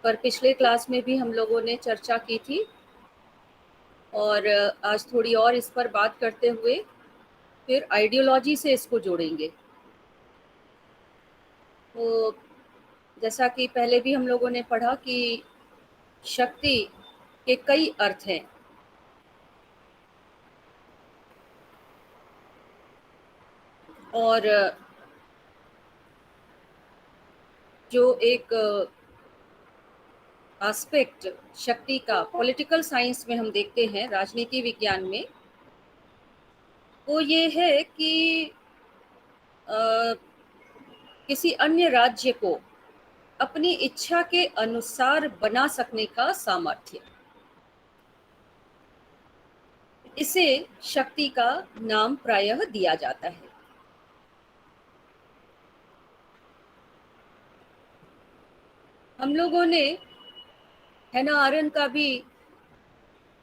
पर पिछले क्लास में भी हम लोगों ने चर्चा की थी और आज थोड़ी और इस पर बात करते हुए फिर आइडियोलॉजी से इसको जोड़ेंगे। तो जैसा कि पहले भी हम लोगों ने पढ़ा कि शक्ति के कई अर्थ हैं और जो एक एस्पेक्ट शक्ति का पॉलिटिकल साइंस में हम देखते हैं, राजनीति विज्ञान में, वो ये है कि किसी अन्य राज्य को अपनी इच्छा के अनुसार बना सकने का सामर्थ्य, इसे शक्ति का नाम प्रायः दिया जाता है। हम लोगों ने हैना आरेंट का भी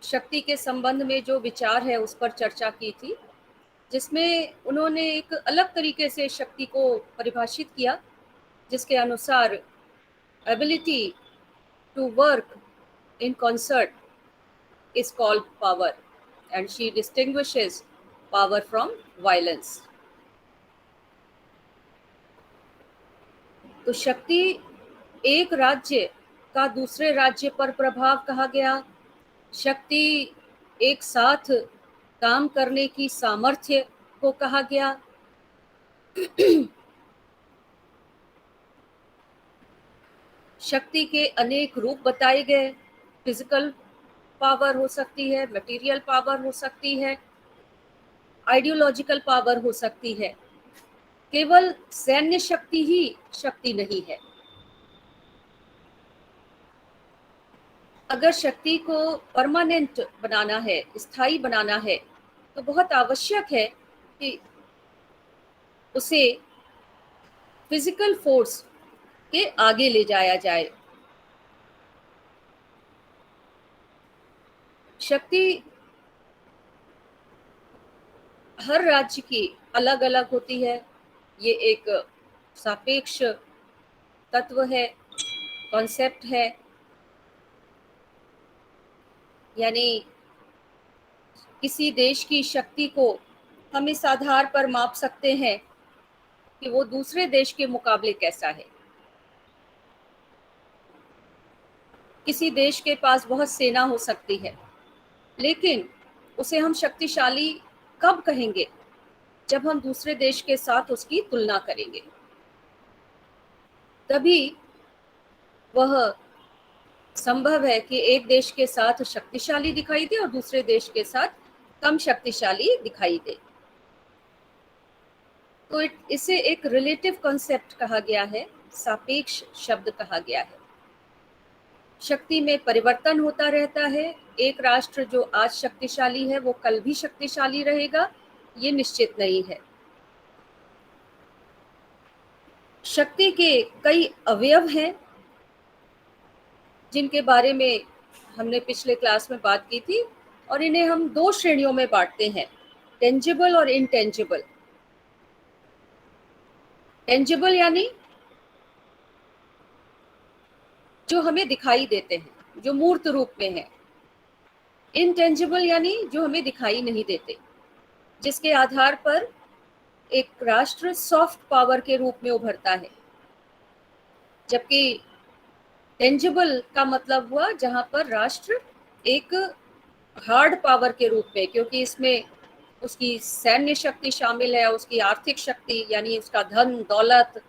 शक्ति के संबंध में जो विचार है उस पर चर्चा की थी, जिसमें उन्होंने एक अलग तरीके से शक्ति को परिभाषित किया, जिसके अनुसार ability to work in concert is called power, and she distinguishes power from violence. तो शक्ति एक राज्य का दूसरे राज्य पर प्रभाव कहा गया, शक्ति एक साथ काम करने की सामर्थ्य को कहा गया, शक्ति के अनेक रूप बताए गए। फिजिकल पावर हो सकती है, मटेरियल पावर हो सकती है, आइडियोलॉजिकल पावर हो सकती है। केवल सैन्य शक्ति ही शक्ति नहीं है। अगर शक्ति को परमानेंट बनाना है, स्थायी बनाना है, तो बहुत आवश्यक है कि उसे फिजिकल फोर्स के आगे ले जाया जाए। शक्ति हर राज्य की अलग अलग होती है। ये एक सापेक्ष तत्व है, कॉन्सेप्ट है, यानी किसी देश की शक्ति को हम इस आधार पर माप सकते हैं कि वो दूसरे देश के मुकाबले कैसा है। किसी देश के पास बहुत सेना हो सकती है, लेकिन उसे हम शक्तिशाली कब कहेंगे? जब हम दूसरे देश के साथ उसकी तुलना करेंगे, तभी वह संभव है कि एक देश के साथ शक्तिशाली दिखाई दे और दूसरे देश के साथ कम शक्तिशाली दिखाई दे। तो इसे एक रिलेटिव कॉन्सेप्ट कहा गया है, सापेक्ष शब्द कहा गया है। शक्ति में परिवर्तन होता रहता है। एक राष्ट्र जो आज शक्तिशाली है वो कल भी शक्तिशाली रहेगा, ये निश्चित नहीं है। शक्ति के कई अवयव हैं जिनके बारे में हमने पिछले क्लास में बात की थी, और इन्हें हम दो श्रेणियों में बांटते हैं, टेंजिबल और इनटेंजिबल। टेंजिबल यानी जो हमें दिखाई देते हैं, जो मूर्त रूप में है। इनटेंजिबल यानी जो हमें दिखाई नहीं देते, जिसके आधार पर एक राष्ट्र सॉफ्ट पावर के रूप में उभरता है। जबकि टेंजिबल का मतलब हुआ जहां पर राष्ट्र एक हार्ड पावर के रूप में, क्योंकि इसमें उसकी सैन्य शक्ति शामिल है, उसकी आर्थिक शक्ति यानी उसका धन दौलत,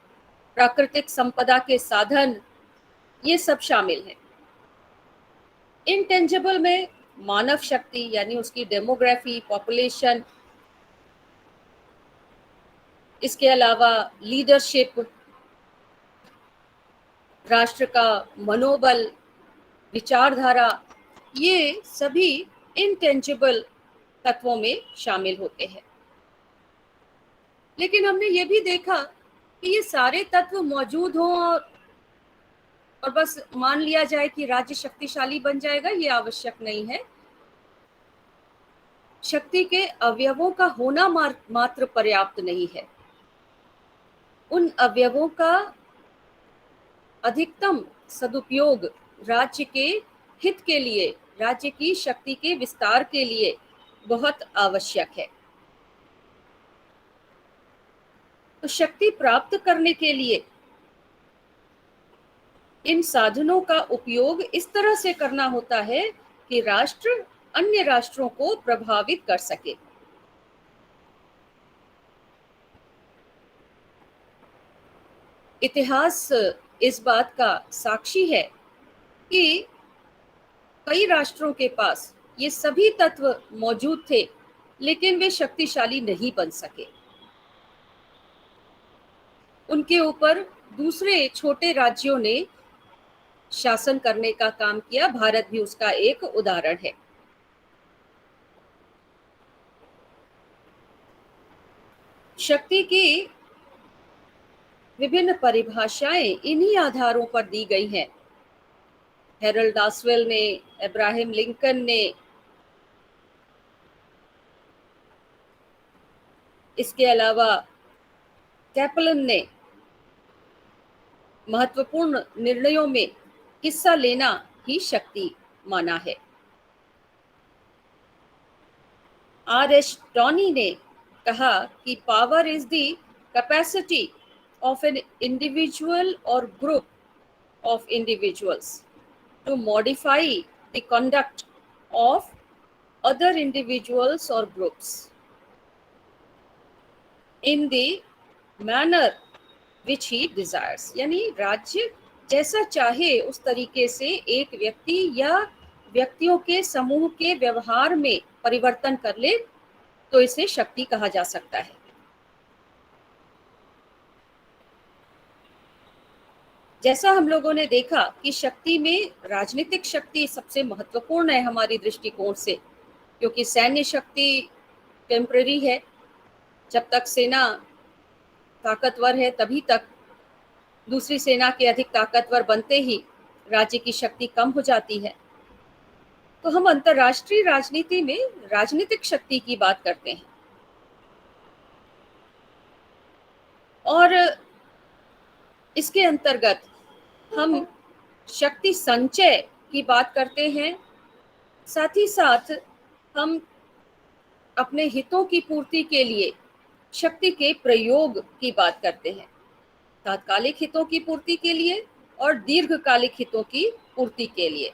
प्राकृतिक संपदा के साधन, ये सब शामिल है। इनटेंजिबल में मानव शक्ति यानी उसकी डेमोग्राफी, पॉपुलेशन, इसके अलावा लीडरशिप, राष्ट्र का मनोबल, विचारधारा, ये सभी इनटेंजिबल तत्वों में शामिल होते हैं। लेकिन हमने ये भी देखा कि ये सारे तत्व मौजूद हों और बस मान लिया जाए कि राज्य शक्तिशाली बन जाएगा, ये आवश्यक नहीं है। शक्ति के अवयवों का होना मात्र पर्याप्त नहीं है। उन अवयवों का अधिकतम सदुपयोग राज्य के हित के लिए, राज्य की शक्ति के विस्तार के लिए बहुत आवश्यक है। तो शक्ति प्राप्त करने के लिए इन साधनों का उपयोग इस तरह से करना होता है कि राष्ट्र अन्य राष्ट्रों को प्रभावित कर सके। इतिहास इस बात का साक्षी है कि कई राष्ट्रों के पास ये सभी तत्व मौजूद थे, लेकिन वे शक्तिशाली नहीं बन सके। उनके ऊपर दूसरे छोटे राज्यों ने शासन करने का काम किया। भारत भी उसका एक उदाहरण है। शक्ति की विभिन्न परिभाषाएं इन्हीं आधारों पर दी गई हैं। हेरल्ड डासवेल ने, अब्राहम लिंकन ने, इसके अलावा कैपलन ने महत्वपूर्ण निर्णयों में हिस्सा लेना ही शक्ति माना है। R.S. टॉनी ने कहा कि power is the capacity of an individual or group of individuals to modify the conduct of other individuals or groups in the manner which he desires। यानी राज्य जैसा चाहे उस तरीके से एक व्यक्ति या व्यक्तियों के समूह के व्यवहार में परिवर्तन कर ले तो इसे शक्ति कहा जा सकता है। जैसा हम लोगों ने देखा कि शक्ति में राजनीतिक शक्ति सबसे महत्वपूर्ण है हमारी दृष्टिकोण से, क्योंकि सैन्य शक्ति टेम्पररी है। जब तक सेना ताकतवर है तभी तक दूसरी सेना के अधिक ताकतवर बनते ही राज्य की शक्ति कम हो जाती है। तो हम अंतर्राष्ट्रीय राजनीति में राजनीतिक शक्ति की बात करते हैं और इसके अंतर्गत हम शक्ति संचय की बात करते हैं। साथ ही साथ हम अपने हितों की पूर्ति के लिए शक्ति के प्रयोग की बात करते हैं, तात्कालिक हितों की पूर्ति के लिए और दीर्घकालिक हितों की पूर्ति के लिए।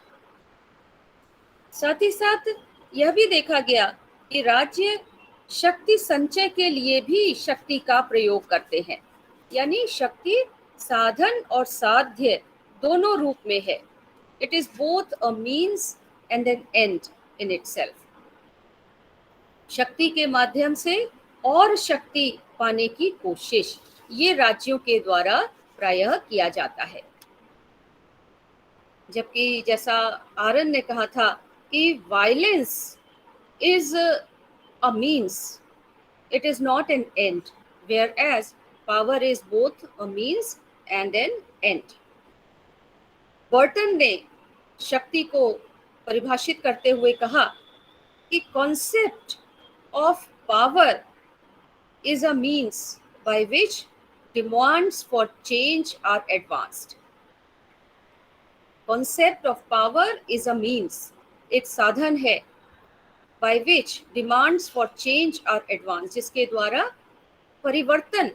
साथ ही साथ यह भी देखा गया कि राज्य शक्ति संचय के लिए भी शक्ति का प्रयोग करते हैं, यानी शक्ति साधन और साध्य दोनों रूप में है। It is both a means and an end in itself. शक्ति के माध्यम से और शक्ति पाने की कोशिश ये राज्यों के द्वारा प्रायः किया जाता है। जबकि जैसा आरन ने कहा था कि violence is a means, it is not an end, whereas power is both a means and an end. Burton ने शक्ति को परिभाषित करते हुए कहा कि concept of power is a means by which demands for change are advanced। Concept of power is a means, एक साधन है by which demands for change are advanced, जिसके द्वारा परिवर्तन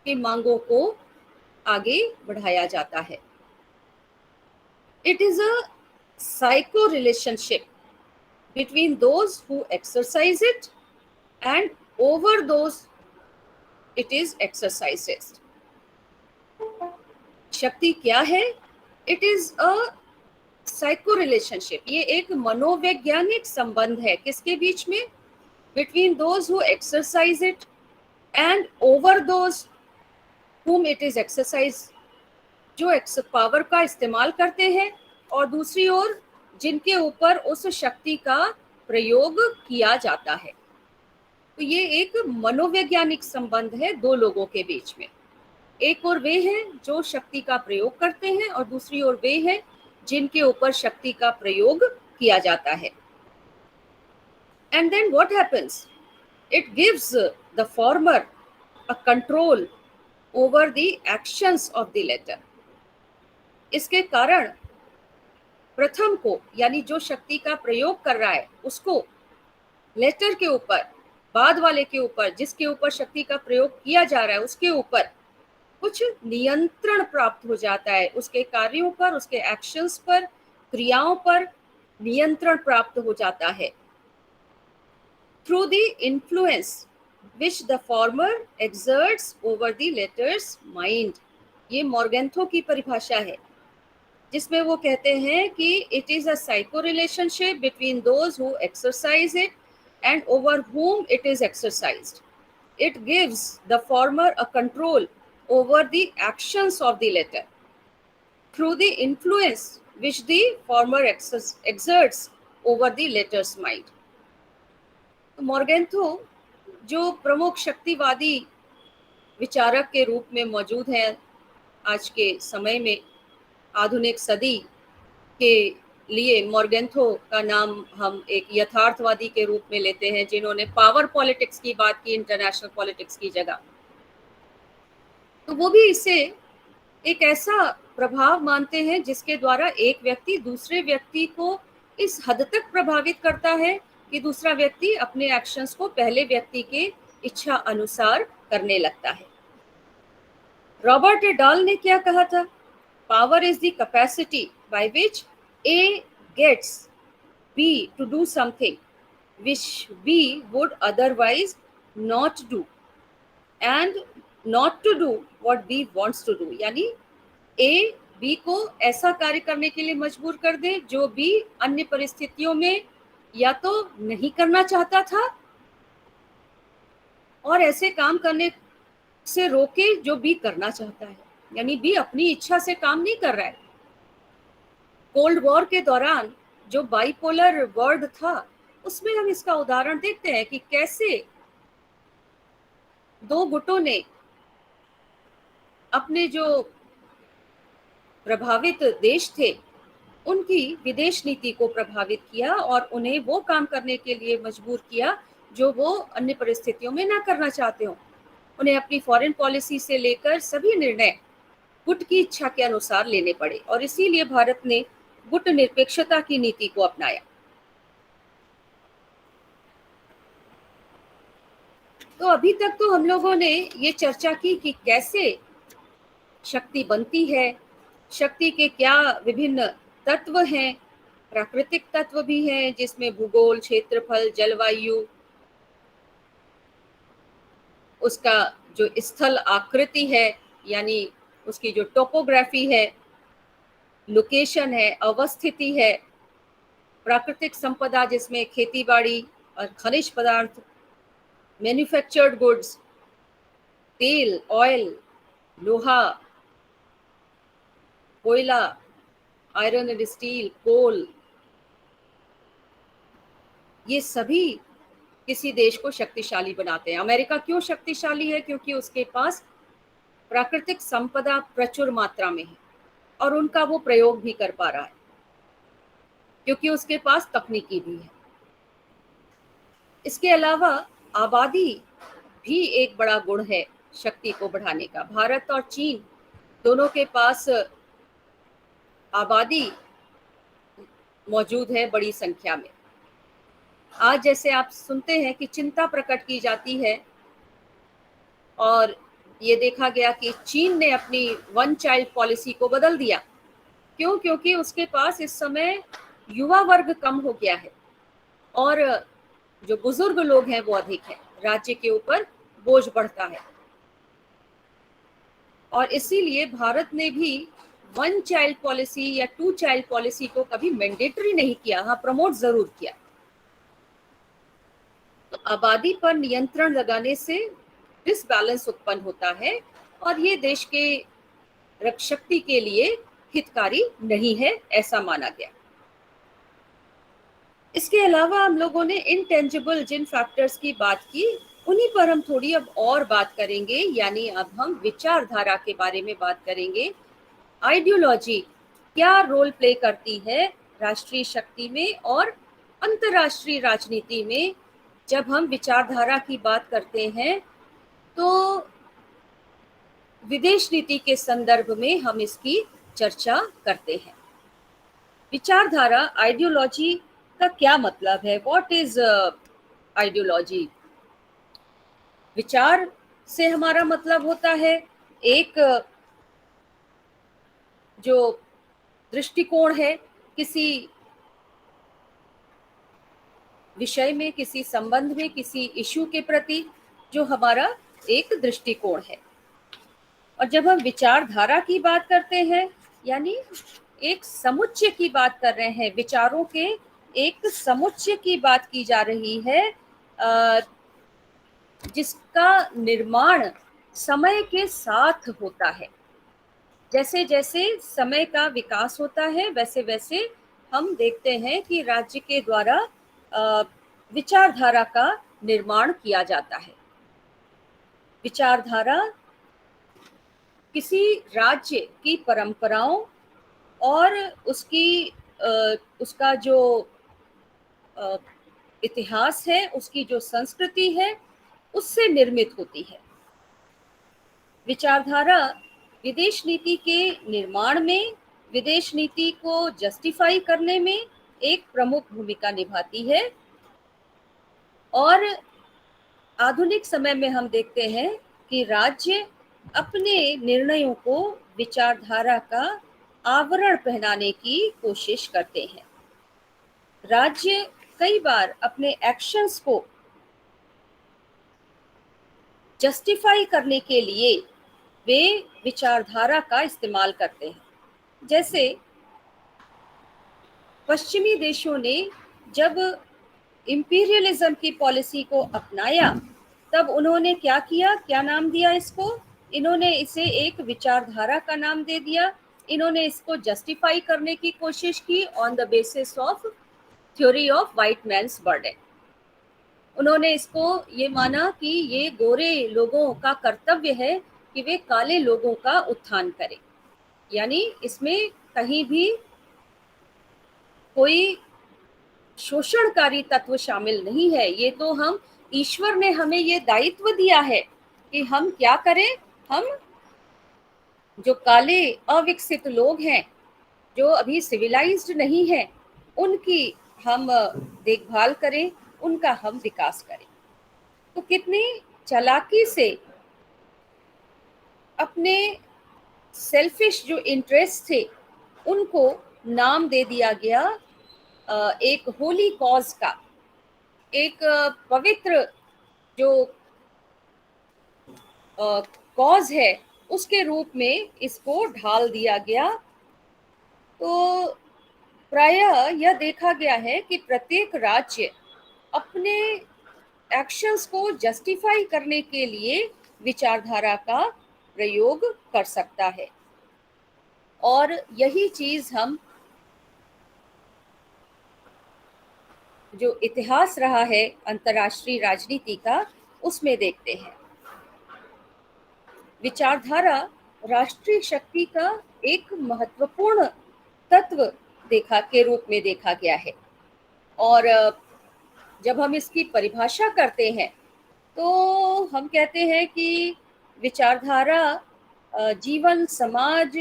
की मांगों को आगे बढ़ाया जाता है। It is a psycho relationship between those who exercise it and over those it is exercised। शक्ति क्या है? It is a psycho relationship, ये एक मनोवैज्ञानिक संबंध है। किसके बीच में? Between those who exercise it and over those whom it is exercised, जो पावर का इस्तेमाल करते हैं और दूसरी ओर जिनके ऊपर उस शक्ति का प्रयोग किया जाता है। तो ये एक मनोवैज्ञानिक संबंध है दो लोगों के बीच में। एक और वे हैं जो शक्ति का प्रयोग करते हैं और दूसरी ओर वे हैं जिनके ऊपर शक्ति का प्रयोग किया जाता है। And then what happens? It gives the former a control over the actions of the latter। इसके कारण प्रथम को, यानी जो शक्ति का प्रयोग कर रहा है, उसको लेटर के ऊपर, बाद वाले के ऊपर, जिसके ऊपर शक्ति का प्रयोग किया जा रहा है, उसके ऊपर कुछ नियंत्रण प्राप्त हो जाता है, उसके कार्यों पर, उसके एक्शंस पर, क्रियाओं पर नियंत्रण प्राप्त हो जाता है। Through the influence which the former exerts over the letters mind, ये मॉर्गेंथो की परिभाषा है, जिसमें वो कहते हैं कि it is a psycho relationship between those who exercise it and over whom it is exercised. It gives the former a control over the actions of the latter through the influence which the former exerts over the latter's mind. मॉर्गेंथो जो प्रमुख शक्तिवादी विचारक के रूप में मौजूद हैं आज के समय में, आधुनिक सदी के लिए मॉर्गेंथो का नाम हम एक यथार्थवादी के रूप में लेते हैं, जिन्होंने पावर पॉलिटिक्स की बात की इंटरनेशनल पॉलिटिक्स की जगह। तो वो भी इसे एक ऐसा प्रभाव मानते हैं जिसके द्वारा एक व्यक्ति दूसरे व्यक्ति को इस हद तक प्रभावित करता है कि दूसरा व्यक्ति अपने एक्शंस को पहले व्यक्ति के इच्छा अनुसार करने लगता है। रॉबर्ट डाल ने क्या कहा था? Power is the capacity by which A gets B to do something which B would otherwise not do and not to do what B wants to do, यानी A B को ऐसा कार्य करने के लिए मजबूर कर दे जो B अन्य परिस्थितियों में या तो नहीं करना चाहता था और ऐसे काम करने से रोके जो B करना चाहता है, यानी B अपनी इच्छा से काम नहीं कर रहा है। कोल्ड वॉर के दौरान जो बाइपोलर वर्ल्ड था, उसमें हम इसका उदाहरण देखते हैं कि कैसे दो गुटों ने अपने जो प्रभावित देश थे उनकी विदेश नीति को प्रभावित किया और उन्हें वो काम करने के लिए मजबूर किया जो वो अन्य परिस्थितियों में ना करना चाहते हो। उन्हें अपनी फॉरेन पॉलिसी से लेकर सभी निर्णय गुट की इच्छा के अनुसार लेने पड़े और इसीलिए भारत ने गुट निरपेक्षता की नीति को अपनाया। तो अभी तक तो हम लोगों ने ये चर्चा की कि कैसे शक्ति बनती है, शक्ति के क्या विभिन्न तत्व हैं, प्राकृतिक तत्व भी हैं जिसमें भूगोल, क्षेत्रफल, जलवायु, उसका जो स्थल आकृति है यानी उसकी जो टोपोग्राफी है, लोकेशन है, अवस्थिति है, प्राकृतिक संपदा जिसमें खेतीबाड़ी और खनिज पदार्थ, मैन्युफैक्चर्ड गुड्स, तेल, ऑयल, लोहा, कोयला, आयरन एंड स्टील, कोल, ये सभी किसी देश को शक्तिशाली बनाते हैं। अमेरिका क्यों शक्तिशाली है? क्योंकि उसके पास प्राकृतिक संपदा प्रचुर मात्रा में है और उनका वो प्रयोग भी कर पा रहा है क्योंकि उसके पास तकनीकी भी है। इसके अलावा आबादी भी एक बड़ा गुण है शक्ति को बढ़ाने का। भारत और चीन दोनों के पास आबादी मौजूद है बड़ी संख्या में। आज जैसे आप सुनते हैं कि चिंता प्रकट की जाती है और ये देखा गया कि चीन ने अपनी वन चाइल्ड पॉलिसी को बदल दिया। क्यों? क्योंकि उसके पास इस समय युवा वर्ग कम हो गया है और जो बुजुर्ग लोग हैं वो अधिक है, राज्य के ऊपर बोझ बढ़ता है और इसीलिए भारत ने भी वन चाइल्ड पॉलिसी या टू चाइल्ड पॉलिसी को कभी मैंडेटरी नहीं किया, हाँ प्रमोट जरूर किया। तो आबादी पर नियंत्रण लगाने से डिसबैलेंस उत्पन्न होता है और ये देश के शक्ति के लिए हितकारी नहीं है, ऐसा माना गया। इसके अलावा हम लोगों ने इनटेंजिबल जिन फैक्टर्स की बात की उन्हीं पर हम थोड़ी अब और बात करेंगे, यानी अब हम विचारधारा के बारे में बात करेंगे। आइडियोलॉजी क्या रोल प्ले करती है राष्ट्रीय शक्ति में और अंतर्राष्ट्रीय राजनीति में। जब हम विचारधारा की बात करते हैं तो विदेश नीति के संदर्भ में हम इसकी चर्चा करते हैं। विचारधारा, आइडियोलॉजी का क्या मतलब है? What is ideology? विचार से हमारा मतलब होता है एक जो दृष्टिकोण है किसी विषय में, किसी संबंध में, किसी इशू के प्रति जो हमारा एक दृष्टिकोण है। और जब हम विचारधारा की बात करते हैं, यानी एक समुच्चय की बात कर रहे हैं, विचारों के एक समुच्चय की बात की जा रही है, जिसका निर्माण समय के साथ होता है। जैसे जैसे समय का विकास होता है, वैसे वैसे हम देखते हैं कि राज्य के द्वारा विचारधारा का निर्माण किया जाता है। विचारधारा किसी राज्य की परंपराओं और उसका जो इतिहास है, उसकी जो संस्कृति है, उससे निर्मित होती है। विचारधारा विदेश नीति के निर्माण में, विदेश नीति को जस्टिफाई करने में एक प्रमुख भूमिका निभाती है। और आधुनिक समय में हम देखते हैं कि राज्य अपने निर्णयों को विचारधारा का आवरण पहनाने की कोशिश करते हैं। राज्य कई बार अपने एक्शंस को जस्टिफाई करने के लिए वे विचारधारा का इस्तेमाल करते हैं। जैसे पश्चिमी देशों ने जब इंपीरियलिज्म की पॉलिसी को अपनाया, तब उन्होंने क्या किया, क्या नाम दिया इसको? इन्होंने इसे एक विचारधारा का नाम दे दिया। इन्होंने इसको जस्टिफाई करने की कोशिश की on the basis of theory of white man's burden. उन्होंने इसको ये माना कि ये गोरे लोगों का कर्तव्य है कि वे काले लोगों का उत्थान करें। यानी इसमें कहीं भी कोई शोषणकारी तत्व शामिल नहीं है। ये तो हम, ईश्वर ने हमें ये दायित्व दिया है कि हम क्या करें, हम जो काले अविकसित लोग हैं, जो अभी सिविलाइज्ड नहीं हैं, उनकी हम देखभाल करें, उनका हम विकास करें। तो कितनी चालाकी से अपने सेल्फिश जो इंटरेस्ट थे उनको नाम दे दिया गया एक होली कॉज का, एक पवित्र जो कॉज है उसके रूप में इसको ढाल दिया गया। तो प्रायः यह देखा गया है कि प्रत्येक राज्य अपने एक्शंस को जस्टिफाई करने के लिए विचारधारा का प्रयोग कर सकता है। और यही चीज हम जो इतिहास रहा है अंतर्राष्ट्रीय राजनीति का, उसमें देखते हैं। विचारधारा राष्ट्रीय शक्ति का एक महत्वपूर्ण तत्व के रूप में देखा गया है। और जब हम इसकी परिभाषा करते हैं तो हम कहते हैं कि विचारधारा जीवन, समाज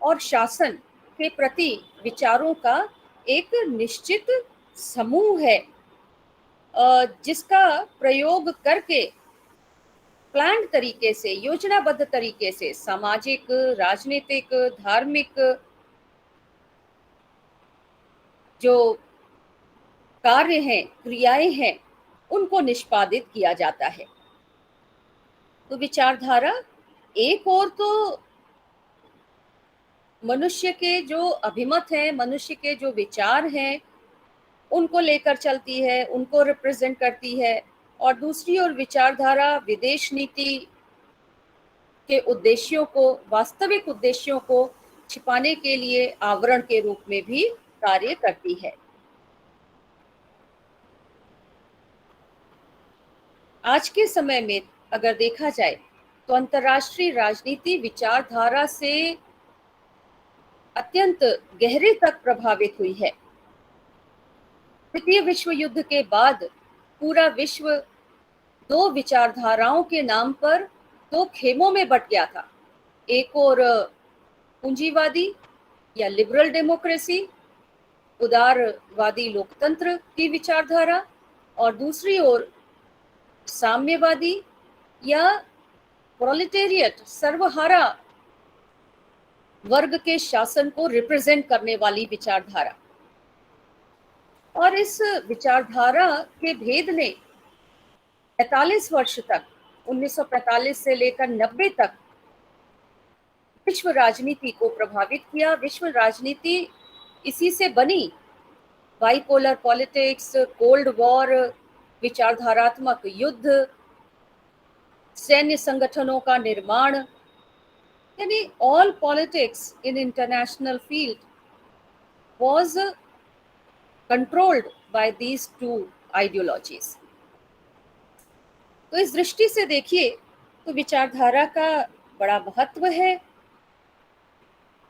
और शासन के प्रति विचारों का एक निश्चित समूह है, जिसका प्रयोग करके प्लान तरीके से, योजनाबद्ध तरीके से सामाजिक, राजनीतिक, धार्मिक जो कार्य हैं, क्रियाएं हैं, उनको निष्पादित किया जाता है। तो विचारधारा एक और तो मनुष्य के जो अभिमत हैं, मनुष्य के जो विचार हैं, उनको लेकर चलती है, उनको रिप्रेजेंट करती है। और दूसरी ओर विचारधारा विदेश नीति के उद्देश्यों को, वास्तविक उद्देश्यों को छिपाने के लिए आवरण के रूप में भी कार्य करती है। आज के समय में अगर देखा जाए तो अंतर्राष्ट्रीय राजनीति विचारधारा से अत्यंत गहरे तक प्रभावित हुई है। द्वितीय विश्व युद्ध के बाद पूरा विश्व दो विचारधाराओं के नाम पर दो खेमों में बट गया था। एक और पूंजीवादी या लिबरल डेमोक्रेसी, उदारवादी लोकतंत्र की विचारधारा, और दूसरी ओर साम्यवादी या प्रोलेटेरिएट, सर्वहारा वर्ग के शासन को रिप्रेजेंट करने वाली विचारधारा। और इस विचारधारा के भेद ने 45 वर्ष तक, 1945 से लेकर 90 तक विश्व राजनीति को प्रभावित किया। विश्व राजनीति इसी से बनी। बाइपोलर पॉलिटिक्स, कोल्ड वॉर, विचारधारात्मक युद्ध, सैन्य संगठनों का निर्माण, यानी all politics in international field was controlled by these two ideologies. तो इस दृष्टि से देखिए तो विचारधारा का बड़ा महत्व है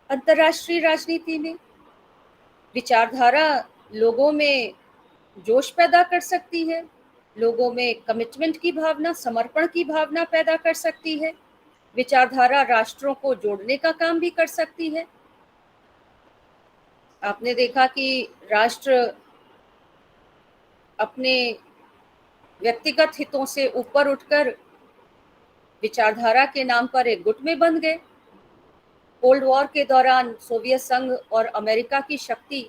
अंतर्राष्ट्रीय राजनीति में। विचारधारा लोगों में जोश पैदा कर सकती है, लोगों में कमिटमेंट की भावना, समर्पण की भावना पैदा कर सकती है। विचारधारा राष्ट्रों को जोड़ने का काम भी कर सकती है। आपने देखा कि राष्ट्र अपने व्यक्तिगत हितों से ऊपर उठकर विचारधारा के नाम पर एक गुट में बंध गए। कोल्ड वॉर के दौरान सोवियत संघ और अमेरिका की शक्ति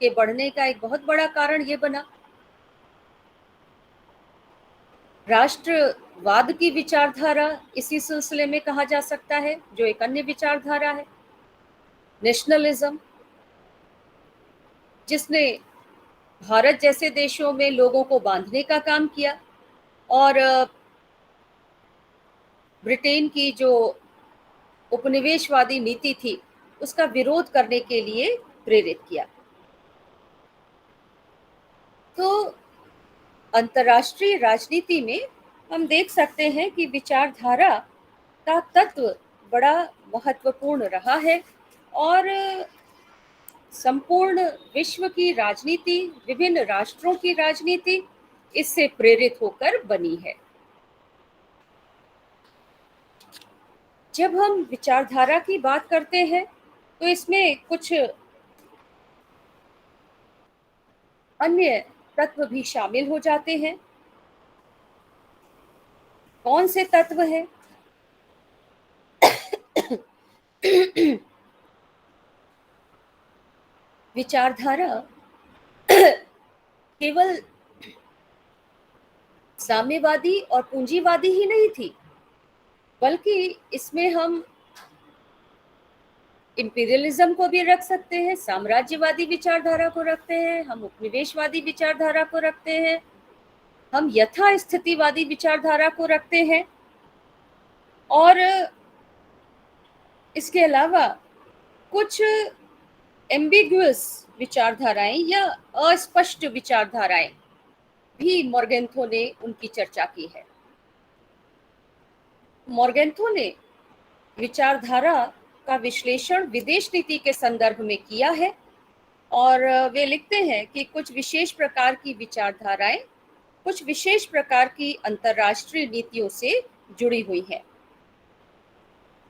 के बढ़ने का एक बहुत बड़ा कारण ये बना। राष्ट्रवाद की विचारधारा इसी सिलसिले में कहा जा सकता है, जो एक अन्य विचारधारा है। नेशनलिज्म, जिसने भारत जैसे देशों में लोगों को बांधने का काम किया और ब्रिटेन की जो उपनिवेशवादी नीति थी उसका विरोध करने के लिए प्रेरित किया। तो अंतर्राष्ट्रीय राजनीति में हम देख सकते हैं कि विचारधारा का तत्व बड़ा महत्वपूर्ण रहा है और संपूर्ण विश्व की राजनीति, विभिन्न राष्ट्रों की राजनीति इससे प्रेरित होकर बनी है। जब हम विचारधारा की बात करते हैं तो इसमें कुछ अन्य तत्व भी शामिल हो जाते हैं। कौन से तत्व हैं? विचारधारा केवल साम्यवादी और पूंजीवादी ही नहीं थी, बल्कि इसमें हम इंपीरियलिज्म को भी रख सकते हैं, साम्राज्यवादी विचारधारा को रखते हैं, हम उपनिवेशवादी विचारधारा को रखते हैं, हम यथास्थितिवादी विचारधारा को रखते हैं, और इसके अलावा कुछ एम्बिगुअस विचारधाराएं या अस्पष्ट विचारधाराएं भी मोर्गेंथो ने उनकी चर्चा की है। मोर्गेंथो ने विचारधारा का विश्लेषण विदेश नीति के संदर्भ में किया है और वे लिखते हैं कि कुछ विशेष प्रकार की विचारधाराएं कुछ विशेष प्रकार की अंतर्राष्ट्रीय नीतियों से जुड़ी हुई हैं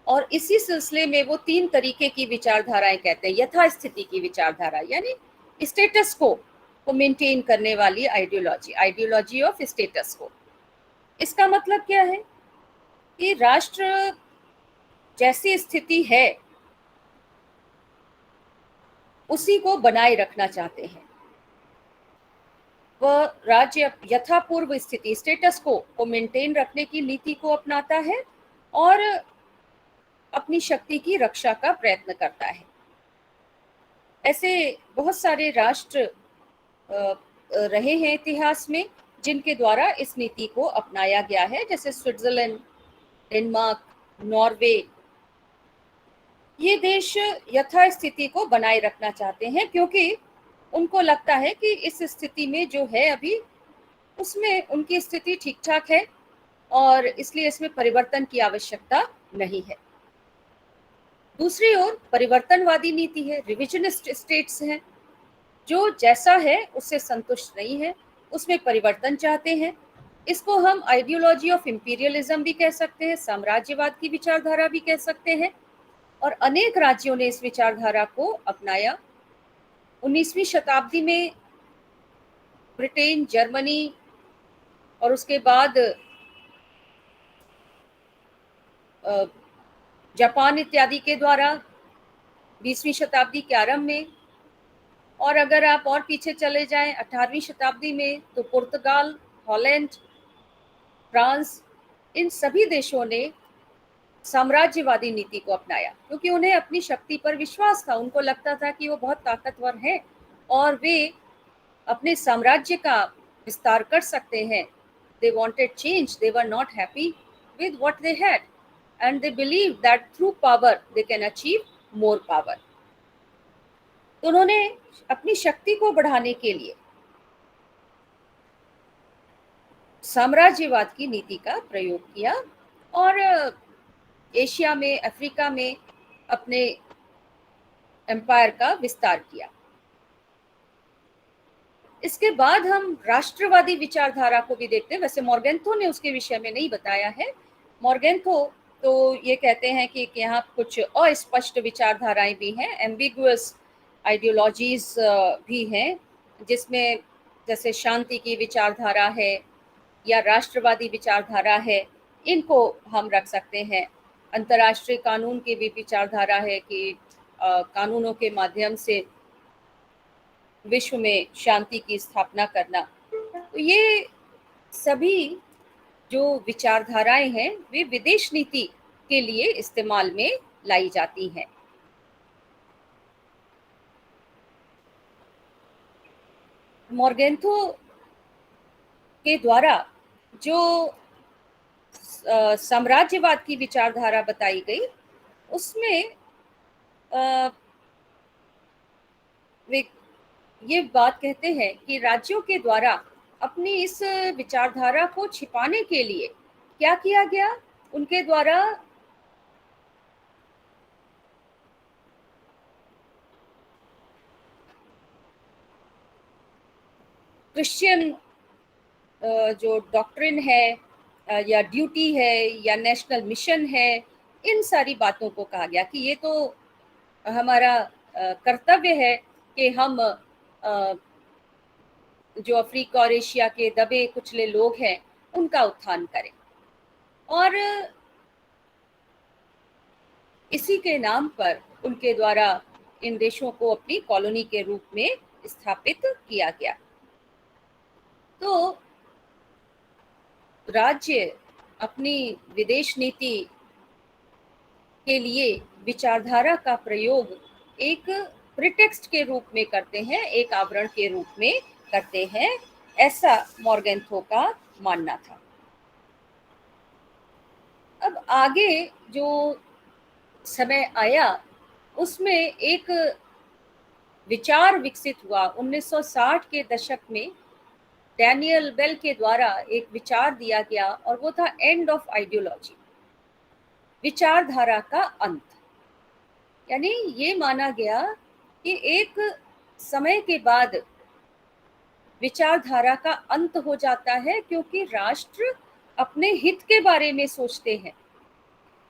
और इसी सिलसिले में वो 3 तरीके की विचारधाराएं कहते हैं। यथास्थिति की विचारधारा यानी स्टेटस को मेंटेन करने वाली आइडियोलॉजी ऑफ स्टेटस को। इसका मतलब क्या है कि राष्ट्र जैसी स्थिति है उसी को बनाए रखना चाहते हैं। वह राज्य यथापूर्व स्थिति स्टेटस को मेंटेन रखने की नीति को अपनाता है और अपनी शक्ति की रक्षा का प्रयत्न करता है। ऐसे बहुत सारे राष्ट्र रहे हैं इतिहास में जिनके द्वारा इस नीति को अपनाया गया है, जैसे स्विट्जरलैंड, डेनमार्क, नॉर्वे। ये देश यथास्थिति को बनाए रखना चाहते हैं क्योंकि उनको लगता है कि इस स्थिति में जो है अभी उसमें उनकी स्थिति ठीक ठाक है और इसलिए इसमें परिवर्तन की आवश्यकता नहीं है। दूसरी ओर परिवर्तनवादी नीति है, रिविजनिस्ट स्टेट्स हैं जो जैसा है उससे संतुष्ट नहीं है, उसमें परिवर्तन चाहते हैं। इसको हम आइडियोलॉजी ऑफ इंपीरियलिज्म भी कह सकते हैं, साम्राज्यवाद की विचारधारा भी कह सकते हैं। और अनेक राज्यों ने इस विचारधारा को अपनाया। 19वीं शताब्दी में ब्रिटेन, जर्मनी और उसके बाद जापान इत्यादि के द्वारा 20वीं शताब्दी के आरंभ में, और अगर आप और पीछे चले जाएं 18वीं शताब्दी में तो पुर्तगाल, हॉलैंड, फ्रांस, इन सभी देशों ने साम्राज्यवादी नीति को अपनाया, क्योंकि उन्हें अपनी शक्ति पर विश्वास था। उनको लगता था कि वो बहुत ताकतवर हैं और वे अपने साम्राज्य का विस्तार कर सकते हैं। They wanted change. They were not happy with what they had, and they believed that through power they can achieve more power. तो उन्होंने अपनी शक्ति को बढ़ाने के लिए साम्राज्यवाद की नीति का प्रयोग किया और एशिया में, अफ्रीका में अपने एम्पायर का विस्तार किया। इसके बाद हम राष्ट्रवादी विचारधारा को भी देखते हैं। वैसे मॉर्गेंथो ने उसके विषय में नहीं बताया है। मॉर्गेंथो तो ये कहते हैं कि यहाँ कुछ अस्पष्ट विचारधाराएं भी हैं, एम्बिगुअस आइडियोलॉजीज भी हैं, जिसमें जैसे शांति की विचारधारा है या राष्ट्रवादी विचारधारा है, इनको हम रख सकते हैं। अंतर्राष्ट्रीय कानून की भी विचारधारा है कि कानूनों के माध्यम से विश्व में शांति की स्थापना करना। तो ये सभी जो विचारधाराएं हैं वे विदेश नीति के लिए इस्तेमाल में लाई जाती हैं। मॉर्गेंथो के द्वारा जो साम्राज्यवाद की विचारधारा बताई गई, उसमें वे ये बात कहते हैं कि राज्यों के द्वारा अपनी इस विचारधारा को छिपाने के लिए क्या किया गया, उनके द्वारा क्रिश्चियन जो डॉक्ट्रिन है या ड्यूटी है या नेशनल मिशन है, इन सारी बातों को कहा गया कि ये तो हमारा कर्तव्य है कि हम जो अफ्रीका और एशिया के दबे कुचले लोग हैं उनका उत्थान करें। और इसी के नाम पर उनके द्वारा इन देशों को अपनी कॉलोनी के रूप में स्थापित किया गया। तो राज्य अपनी विदेश नीति के लिए विचारधारा का प्रयोग एक प्रिटेक्स्ट के रूप में करते हैं, एक आवरण के रूप में करते हैं, ऐसा मॉर्गेंथो का मानना था। अब आगे जो समय आया उसमें एक विचार विकसित हुआ। 1960 के दशक में डैनियल बेल के द्वारा एक विचार दिया गया और वो था एंड ऑफ आइडियोलॉजी, विचारधारा का अंत। यानी ये माना गया कि एक समय के बाद विचारधारा का अंत हो जाता है, क्योंकि राष्ट्र अपने हित के बारे में सोचते हैं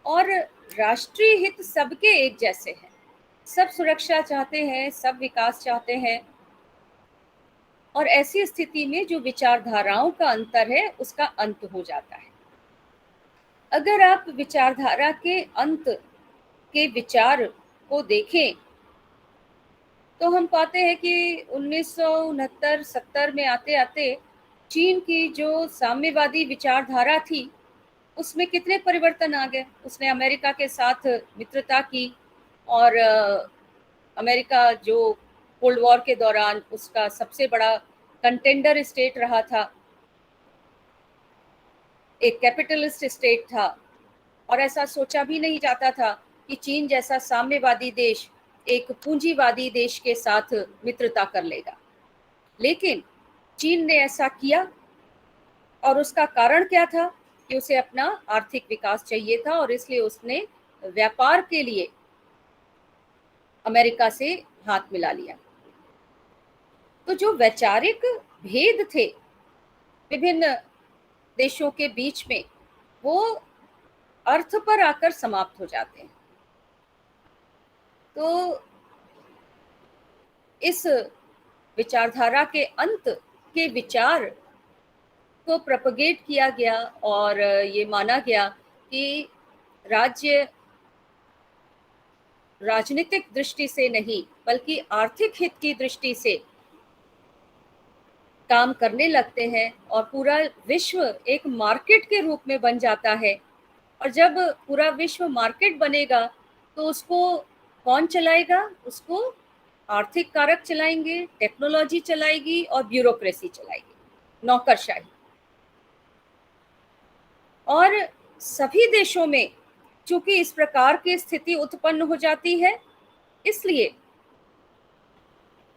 और राष्ट्रीय हित सबके एक जैसे हैं। सब सुरक्षा चाहते हैं, सब विकास चाहते हैं, और ऐसी स्थिति में जो विचारधाराओं का अंतर है उसका अंत हो जाता है। अगर आप विचारधारा के अंत के विचार को देखें तो हम पाते हैं कि 1969-70 में आते आते चीन की जो साम्यवादी विचारधारा थी उसमें कितने परिवर्तन आ गए। उसने अमेरिका के साथ मित्रता की और अमेरिका जो कोल्ड वॉर के दौरान उसका सबसे बड़ा कंटेंडर स्टेट रहा था, एक कैपिटलिस्ट स्टेट था, और ऐसा सोचा भी नहीं जाता था कि चीन जैसा साम्यवादी देश एक पूंजीवादी देश के साथ मित्रता कर लेगा। लेकिन चीन ने ऐसा किया, और उसका कारण क्या था कि उसे अपना आर्थिक विकास चाहिए था और इसलिए उसने व्यापार के लिए अमेरिका से हाथ मिला लिया। तो जो वैचारिक भेद थे विभिन्न देशों के बीच में, वो अर्थ पर आकर समाप्त हो जाते हैं। तो इस विचारधारा के अंत के विचार को प्रोपगेट किया गया और ये माना गया कि राज्य राजनीतिक दृष्टि से नहीं बल्कि आर्थिक हित की दृष्टि से काम करने लगते हैं और पूरा विश्व एक मार्केट के रूप में बन जाता है। और जब पूरा विश्व मार्केट बनेगा तो उसको कौन चलाएगा? उसको आर्थिक कारक चलाएंगे, टेक्नोलॉजी चलाएगी और ब्यूरोक्रेसी चलाएगी, नौकरशाही। और सभी देशों में चूंकि इस प्रकार की स्थिति उत्पन्न हो जाती है, इसलिए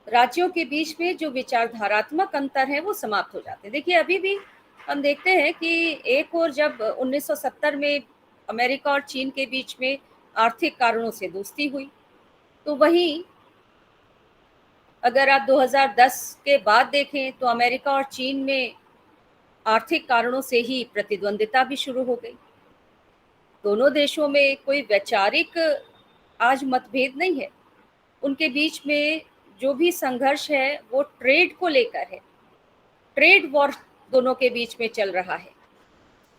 राज्यों के बीच में जो विचारधारात्मक अंतर है वो समाप्त हो जाते हैं। देखिए, अभी भी हम देखते हैं कि एक और जब 1970 में अमेरिका और चीन के बीच में आर्थिक कारणों से दोस्ती हुई, तो वहीं अगर आप 2010 के बाद देखें तो अमेरिका और चीन में आर्थिक कारणों से ही प्रतिद्वंदिता भी शुरू हो गई। दोनों देशों में कोई वैचारिक आज मतभेद नहीं है, उनके बीच में जो भी संघर्ष है वो ट्रेड को लेकर है। ट्रेड वॉर दोनों के बीच में चल रहा है।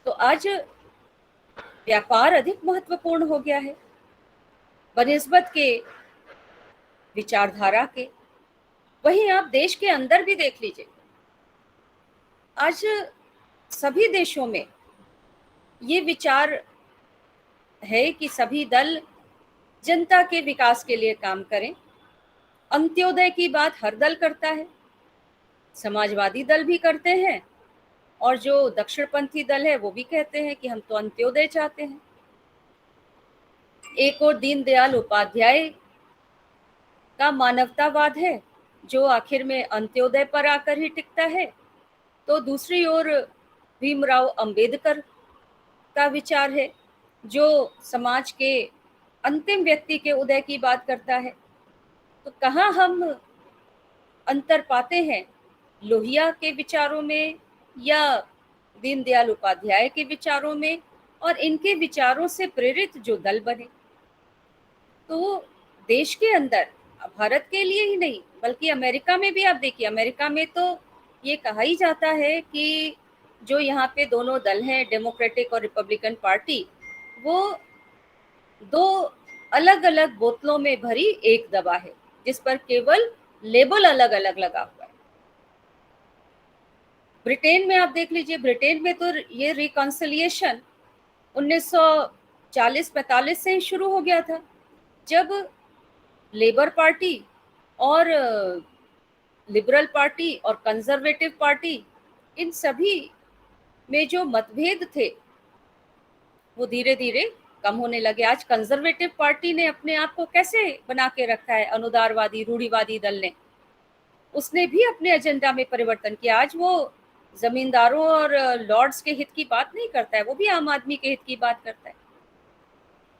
तो आज व्यापार अधिक महत्वपूर्ण हो गया है बनिस्बत के विचारधारा के। वहीं आप देश के अंदर भी देख लीजिए, आज सभी देशों में ये विचार है कि सभी दल जनता के विकास के लिए काम करें। अंत्योदय की बात हर दल करता है, समाजवादी दल भी करते हैं और जो दक्षिणपंथी दल है वो भी कहते हैं कि हम तो अंत्योदय चाहते हैं। एक और दीनदयाल उपाध्याय का मानवतावाद है जो आखिर में अंत्योदय पर आकर ही टिकता है, तो दूसरी ओर भीमराव अंबेडकर का विचार है जो समाज के अंतिम व्यक्ति के उदय की बात करता है। तो कहाँ हम अंतर पाते हैं? लोहिया के विचारों में या दीनदयाल उपाध्याय के विचारों में, और इनके विचारों से प्रेरित जो दल बने। तो देश के अंदर, भारत के लिए ही नहीं बल्कि अमेरिका में भी आप देखिए, अमेरिका में तो ये कहा ही जाता है कि जो यहाँ पे दोनों दल हैं, डेमोक्रेटिक और रिपब्लिकन पार्टी, वो दो अलग अलग बोतलों में भरी एक दवा है जिस पर केवल लेबल अलग अलग लगा हुआ है। ब्रिटेन में आप देख लीजिए, ब्रिटेन में तो ये रिकॉन्सिलिएशन 1940-45 से ही शुरू हो गया था, जब लेबर पार्टी और लिबरल पार्टी और कंजर्वेटिव पार्टी, इन सभी में जो मतभेद थे वो धीरे धीरे कम होने लगे। आज कंजर्वेटिव पार्टी ने अपने आप को कैसे बना के रखा है? अनुदारवादी रूढ़िवादी दल ने, उसने भी अपने एजेंडा में परिवर्तन किया। आज वो जमींदारों और लॉर्ड्स के हित की बात नहीं करता है, वो भी आम आदमी के हित की बात करता है।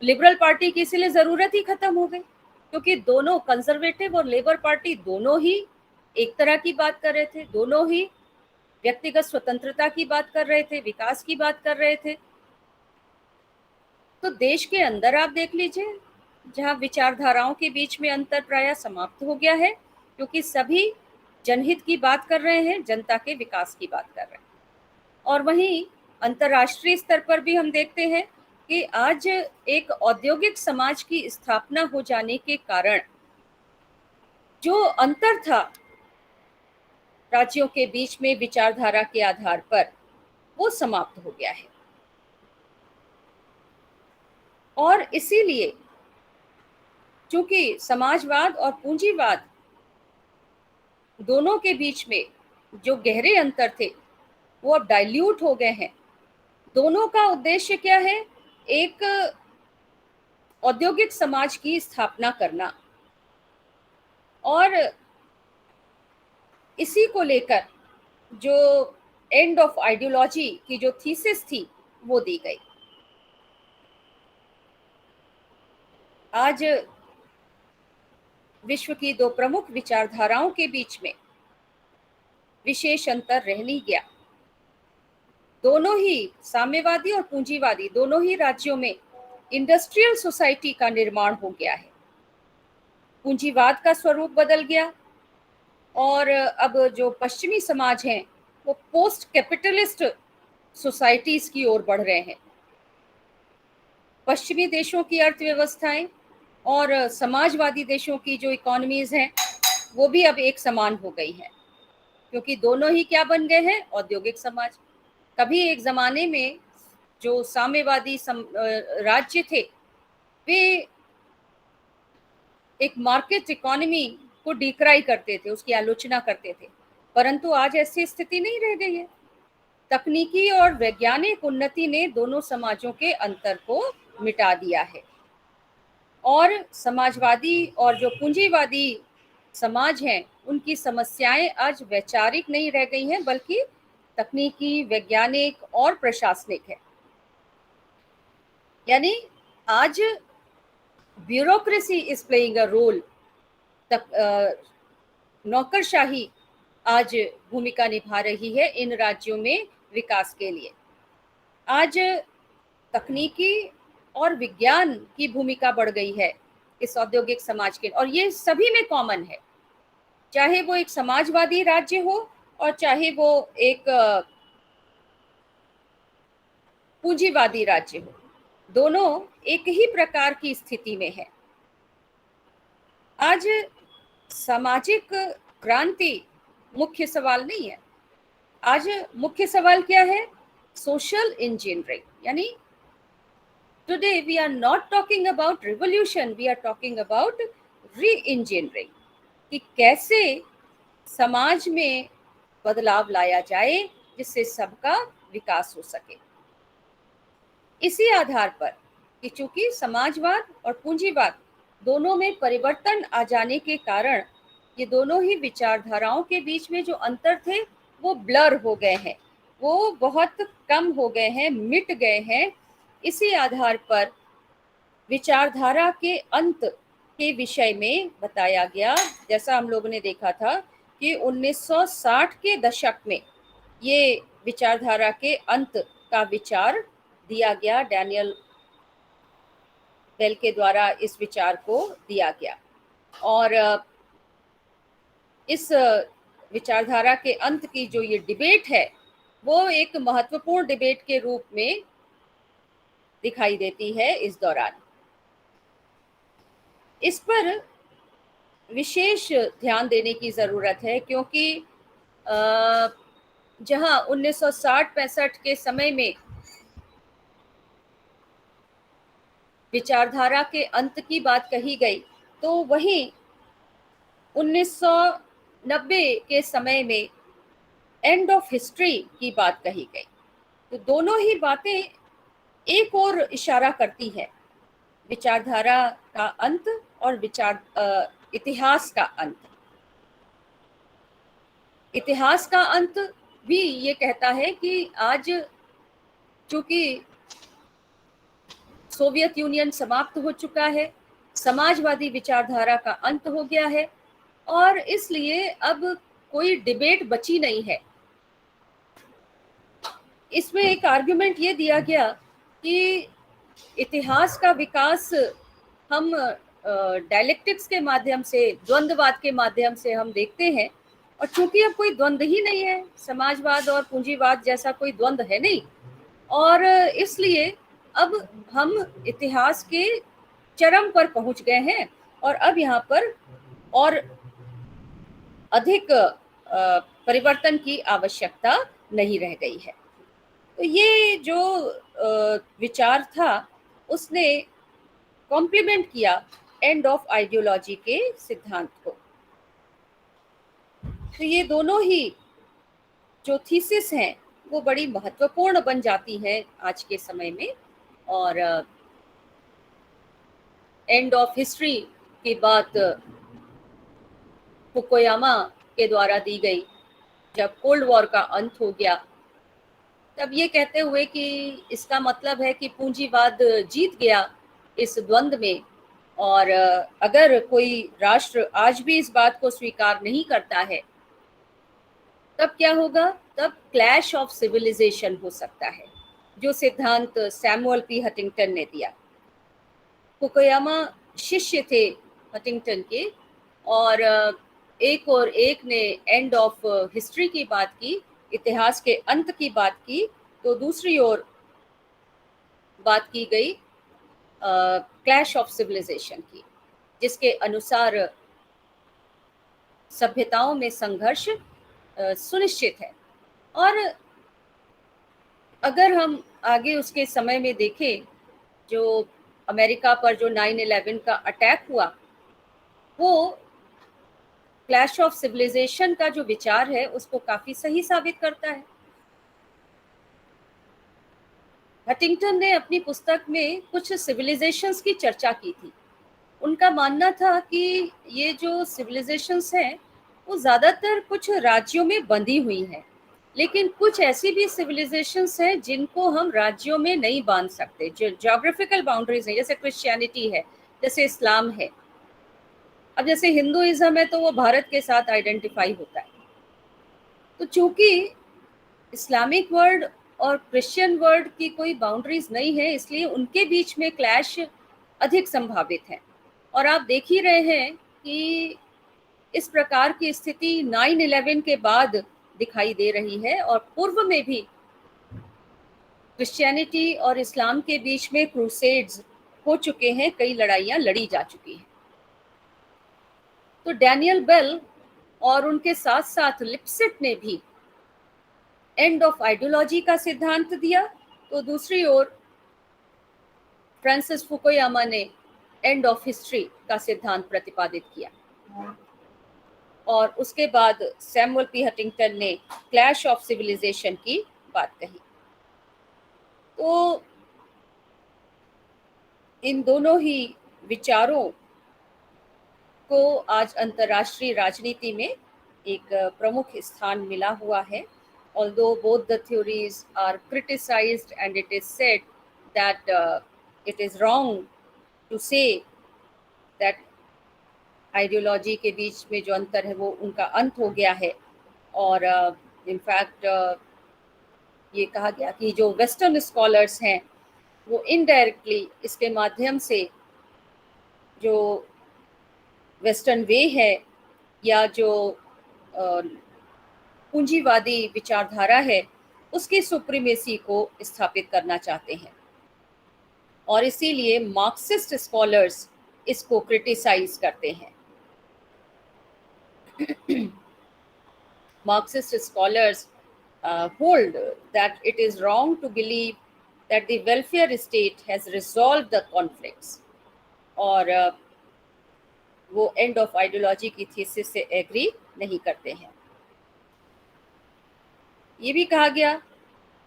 लिबरल पार्टी की इसीलिए जरूरत ही खत्म हो गई क्योंकि दोनों, कंजर्वेटिव और लेबर पार्टी, दोनों ही एक तरह की बात कर रहे थे, दोनों ही व्यक्तिगत स्वतंत्रता की बात कर रहे थे, विकास की बात कर रहे थे। तो देश के अंदर आप देख लीजिए, जहां विचारधाराओं के बीच में अंतर प्रायः समाप्त हो गया है क्योंकि सभी जनहित की बात कर रहे हैं, जनता के विकास की बात कर रहे हैं। और वहीं अंतर्राष्ट्रीय स्तर पर भी हम देखते हैं कि आज एक औद्योगिक समाज की स्थापना हो जाने के कारण जो अंतर था राज्यों के बीच में विचारधारा के आधार पर, वो समाप्त हो गया है। और इसीलिए चूंकि समाजवाद और पूंजीवाद दोनों के बीच में जो गहरे अंतर थे वो अब डाइल्यूट हो गए हैं। दोनों का उद्देश्य क्या है? एक औद्योगिक समाज की स्थापना करना, और इसी को लेकर जो एंड ऑफ आइडियोलॉजी की जो थीसिस थी वो दी गई। आज विश्व की दो प्रमुख विचारधाराओं के बीच में विशेष अंतर रह नहीं गया। दोनों ही, साम्यवादी और पूंजीवादी, दोनों ही राज्यों में इंडस्ट्रियल सोसाइटी का निर्माण हो गया है। पूंजीवाद का स्वरूप बदल गया और अब जो पश्चिमी समाज हैं वो पोस्ट कैपिटलिस्ट सोसाइटीज की ओर बढ़ रहे हैं। पश्चिमी देशों की अर्थव्यवस्थाएं और समाजवादी देशों की जो इकोनॉमीज हैं वो भी अब एक समान हो गई हैं, क्योंकि दोनों ही क्या बन गए हैं, औद्योगिक समाज। कभी एक जमाने में जो साम्यवादी राज्य थे वे एक मार्केट इकोनॉमी को डिक्राई करते थे, उसकी आलोचना करते थे, परंतु आज ऐसी स्थिति नहीं रह गई है। तकनीकी और वैज्ञानिक उन्नति ने दोनों समाजों के अंतर को मिटा दिया है और समाजवादी और जो पूंजीवादी समाज हैं उनकी समस्याएं आज वैचारिक नहीं रह गई हैं, बल्कि तकनीकी, वैज्ञानिक और प्रशासनिक है। यानी आज bureaucracy is playing a role, नौकरशाही आज भूमिका निभा रही है इन राज्यों में विकास के लिए। आज तकनीकी और विज्ञान की भूमिका बढ़ गई है इस औद्योगिक समाज के, और ये सभी में कॉमन है, चाहे वो एक समाजवादी राज्य हो और चाहे वो एक पूंजीवादी राज्य हो, दोनों एक ही प्रकार की स्थिति में है। आज सामाजिक क्रांति मुख्य सवाल नहीं है, आज मुख्य सवाल क्या है, सोशल इंजीनियरिंग। यानी today we are not talking about revolution, we are talking about re-engineering, कि कैसे समाज में बदलाव लाया जाए जिससे सबका विकास हो सके। इसी आधार पर कि चूंकि समाजवाद और पूंजीवाद दोनों में परिवर्तन आ जाने के कारण ये दोनों ही विचारधाराओं के बीच में जो अंतर थे वो ब्लर हो गए हैं, वो बहुत कम हो गए हैं, मिट गए हैं। इसी आधार पर विचारधारा के अंत के विषय में बताया गया, जैसा हम लोगों ने देखा था कि 1960 के दशक में ये विचारधारा के अंत का विचार दिया गया, डैनियल बेल के द्वारा इस विचार को दिया गया। और इस विचारधारा के अंत की जो ये डिबेट है वो एक महत्वपूर्ण डिबेट के रूप में दिखाई देती है इस दौरान। इस पर विशेष ध्यान देने की ज़रूरत है, क्योंकि जहां 1960-65 के समय में विचारधारा के अंत की बात कही गई, तो वहीं 1990 के समय में एंड ऑफ हिस्ट्री की बात कही गई। तो दोनों ही बातें एक और इशारा करती है, विचारधारा का अंत और इतिहास का अंत। इतिहास का अंत भी ये कहता है कि आज चूंकि सोवियत यूनियन समाप्त हो चुका है, समाजवादी विचारधारा का अंत हो गया है और इसलिए अब कोई डिबेट बची नहीं है। इसमें एक आर्गुमेंट ये दिया गया कि इतिहास का विकास हम डायलेक्टिक्स के माध्यम से, द्वंद्ववाद के माध्यम से हम देखते हैं, और चूंकि अब कोई द्वंद्व ही नहीं है, समाजवाद और पूंजीवाद जैसा कोई द्वंद्व है नहीं, और इसलिए अब हम इतिहास के चरम पर पहुंच गए हैं और अब यहाँ पर और अधिक परिवर्तन की आवश्यकता नहीं रह गई है। तो ये जो विचार था उसने कॉम्प्लीमेंट किया एंड ऑफ आइडियोलॉजी के सिद्धांत को। तो ये दोनों ही जो थीसिस हैं वो बड़ी महत्वपूर्ण बन जाती हैं आज के समय में। और एंड ऑफ हिस्ट्री की बात फुकुयामा के द्वारा दी गई जब कोल्ड वॉर का अंत हो गया, तब ये कहते हुए कि इसका मतलब है कि पूंजीवाद जीत गया इस द्वंद्व में, और अगर कोई राष्ट्र आज भी इस बात को स्वीकार नहीं करता है तब क्या होगा, तब क्लैश ऑफ सिविलाइजेशन हो सकता है, जो सिद्धांत सैमुअल पी हंटिंगटन ने दिया। फुकुयामा शिष्य थे हटिंगटन के, और एक और एक ने एंड ऑफ हिस्ट्री की बात की, इतिहास के अंत की बात की, तो दूसरी ओर बात की गई क्लैश ऑफ सिविलाइजेशन की, जिसके अनुसार सभ्यताओं में संघर्ष सुनिश्चित है। और अगर हम आगे उसके समय में देखें, जो अमेरिका पर जो 9/11 का अटैक हुआ, वो क्लैश ऑफ सिविलाइजेशन का जो विचार है उसको काफी सही साबित करता है। हटिंगटन ने अपनी पुस्तक में कुछ सिविलाइजेशंस की चर्चा की थी। उनका मानना था कि ये जो सिविलाइजेशंस हैं वो ज़्यादातर कुछ राज्यों में बंधी हुई हैं, लेकिन कुछ ऐसी भी सिविलाइजेशंस हैं जिनको हम राज्यों में नहीं बांध सकते, जो ज्योग्राफिकल बाउंड्रीज हैं, जैसे क्रिश्चियनिटी है, जैसे इस्लाम है। अब जैसे हिंदुइज्म है तो वो भारत के साथ आइडेंटिफाई होता है, तो चूंकि इस्लामिक वर्ल्ड और क्रिश्चियन वर्ल्ड की कोई बाउंड्रीज नहीं है, इसलिए उनके बीच में क्लैश अधिक संभावित है। और आप देख ही रहे हैं कि इस प्रकार की स्थिति 9/11 के बाद दिखाई दे रही है, और पूर्व में भी क्रिश्चियनिटी और इस्लाम के बीच में क्रूसेड्स हो चुके हैं, कई लड़ाइयाँ लड़ी जा चुकी हैं। तो डैनियल बेल और उनके साथ साथ लिप्सिट ने भी एंड ऑफ आइडियोलॉजी का सिद्धांत दिया, तो दूसरी ओर फ्रांसिस फुकुयामा ने एंड ऑफ हिस्ट्री का सिद्धांत प्रतिपादित किया, और उसके बाद सैमुअल पी हटिंगटन ने क्लैश ऑफ सिविलाइजेशन की बात कही। तो इन दोनों ही विचारों को आज अंतर्राष्ट्रीय राजनीति में एक प्रमुख स्थान मिला हुआ है। Although both the theories are criticized and it is said that it is wrong to say that ideology के बीच में जो अंतर है वो उनका अंत हो गया है, और इनफैक्ट ये कहा गया कि जो वेस्टर्न स्कॉलर्स हैं वो इनडायरेक्टली इसके माध्यम से जो वेस्टर्न वे है या जो पूंजीवादी विचारधारा है उसकी सुप्रीमेसी को स्थापित करना चाहते हैं, और इसीलिए मार्क्सिस्ट स्कॉलर्स इसको क्रिटिसाइज करते हैं। Marxist scholars hold that it is wrong to believe that the welfare state has resolved the conflicts, और वो एंड ऑफ आइडियोलॉजी की थीसिस से एग्री नहीं करते हैं। ये भी कहा गया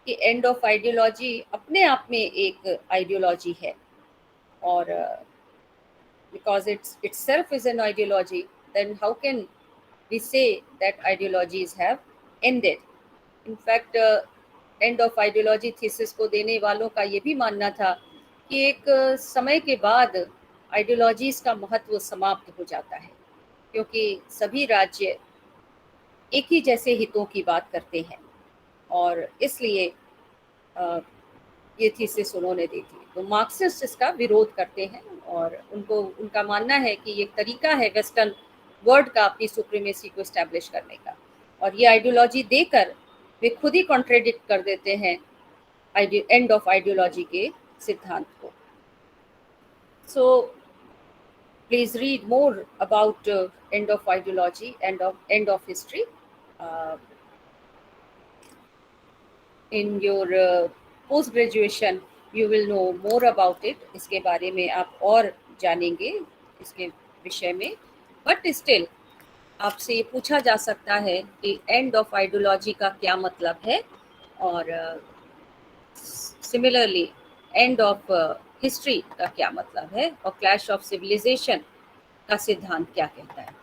कि एंड ऑफ आइडियोलॉजी अपने आप में एक आइडियोलॉजी है, और because it's itself is an ideology, then how can we say that ideologies have ended? In fact, end of ideology thesis को देने वालों का ये भी मानना था कि एक समय के बाद आइडियोलॉजीज का महत्व समाप्त हो जाता है, क्योंकि सभी राज्य एक ही जैसे हितों की बात करते हैं, और इसलिए ये थीसिस उन्होंने दी थी। तो मार्क्सिस्ट इसका विरोध करते हैं, और उनका मानना है कि ये तरीका है वेस्टर्न वर्ल्ड का अपनी सुप्रीमेसी को एस्टैब्लिश करने का, और ये आइडियोलॉजी देकर वे खुद ही कॉन्ट्रेडिक्ट कर देते हैं एंड ऑफ आइडियोलॉजी के सिद्धांत को। So please read more about end of ideology end of history in your post graduation you will know more about it। इसके बारे में आप और जानेंगे इसके विषय में, बट स्टिल आपसे ये पूछा जा सकता है कि एंड ऑफ आइडियोलॉजी का क्या मतलब है, और सिमिलरली एंड ऑफ हिस्ट्री का क्या मतलब है, और क्लैश ऑफ सिविलाइजेशन का सिद्धांत क्या कहता है।